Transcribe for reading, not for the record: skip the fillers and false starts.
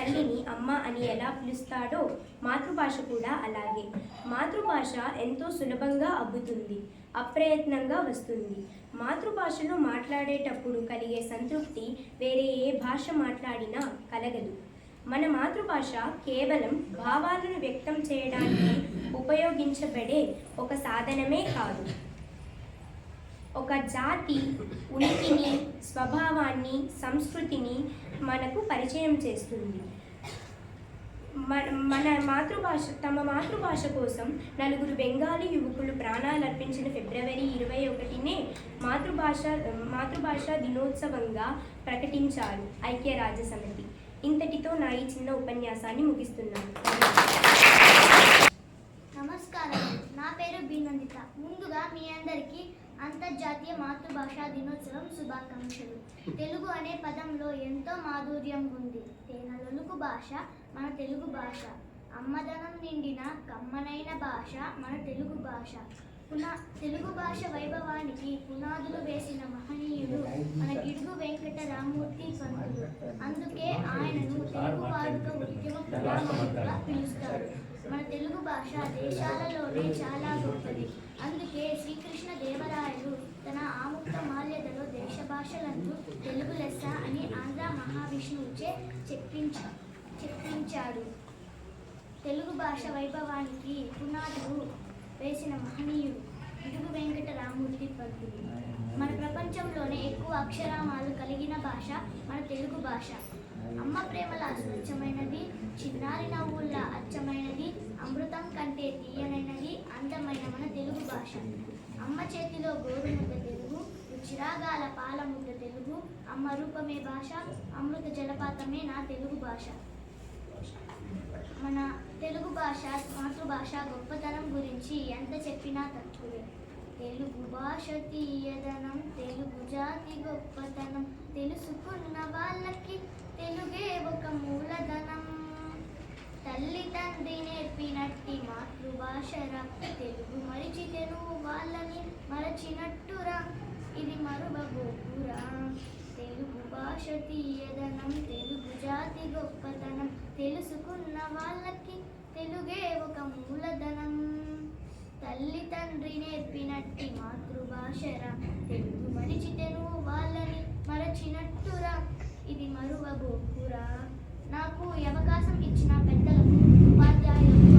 తల్లిని అమ్మ అని ఎలా పిలుస్తాడో మాతృభాష కూడా అలాగే. మాతృభాష ఎంతో సులభంగా అబ్బుతుంది, అప్రయత్నంగా వస్తుంది. మాతృభాషలో మాట్లాడేటప్పుడు కలిగే సంతృప్తి వేరే ఏ భాష మాట్లాడినా కలగదు. మన మాతృభాష కేవలం భావాలను వ్యక్తం చేయడానికి ఉపయోగించబడే ఒక సాధనమే కాదు, ఒక జాతి ఉనికిని, స్వభావాన్ని, సంస్కృతిని మనకు పరిచయం చేస్తుంది. తమ మాతృభాష కోసం నలుగురు బెంగాలీ యువకులు ప్రాణాలర్పించిన ఫిబ్రవరి 21నే మాతృభాష దినోత్సవంగా ప్రకటించారు ఐక్యరాజ్యసమితి. ఇంతటితో నా ఈ చిన్న ఉపన్యాసాన్ని ముగిస్తున్నాను. నమస్కారం, నా పేరు బినందిత. ముందుగా మీ అందరికీ అంతర్జాతీయ మాతృభాషా దినోత్సవం శుభాకాంక్షలు. తెలుగు అనే పదంలో ఎంతో మాధుర్యం ఉంది. తేనెలొలుకు భాష మన తెలుగు భాష, అమ్మదనం నిండిన కమ్మనైన భాష మన తెలుగు భాష. తెలుగు భాష వైభవానికి పునాదులు వేసిన మహనీయుడు మన గిడుగు వెంకట రామమూర్తి పంతులు. అందుకే ఆయనను తెలుగు వాడుక ఉద్యమ పితామహుడిగా పిలుస్తారు. మన తెలుగు భాష దేశాలలోనే చాలా గొప్పది. అందుకే శ్రీకృష్ణ దేవరాయలు తన ఆముక్త మాల్యదలో దేశ భాషలందు తెలుగు లెస్స అని ఆంధ్ర మహావిష్ణువుచే చెప్పించాడు. తెలుగు భాష వైభవానికి పునాదులు వేసిన మహనీయుడు గిడుగు వెంకట రామమూర్తి పంతులు. మన ప్రపంచంలోనే ఎక్కువ అక్షరామాలు కలిగిన భాష మన తెలుగు భాష. అమ్మ ప్రేమల స్వచ్ఛమైనది, చిన్నారి నవ్వుల్లా అచ్చమైనది, అమృతం కంటే తీయనైనది, అందమైన మన తెలుగు భాష. అమ్మ చేతిలో గోరు ముద్ద తెలుగు, రుచిరాగాల పాల ముద్ద తెలుగు, అమ్మ రూపమే భాష, అమృత జలపాతమే నా తెలుగు భాష. మన తెలుగు భాష, మాతృభాష గొప్పతనం గురించి ఎంత చెప్పినా తక్కువే. తెలుగు భాష తీయదనం, తెలుగు జాతి గొప్పతనం, తెలుసుకున్న వాళ్ళకి తెలుగే ఒక మూలధనం. తల్లి తండ్రి నేర్పినట్టి మాతృభాషరా, తెలుగు మరిచితెను వాళ్ళని మరచినట్టురా, ఇది మరువబోకురా. తెలుగు భాష తీయదనం, తెలుగు జాతి గొప్పతనం, తెలుసుకున్న వాళ్ళకి తెలుగే ఒక మూలధనం. తల్లి తండ్రి నేర్పినట్టి మాతృభాషరా, తెలుగు మరిచితెను వాళ్ళని మరచినట్టురా, ఇది మరువబోకురా. నాకు ఈ అవకాశం ఇచ్చిన పెద్దలకు, ఉపాధ్యాయులకు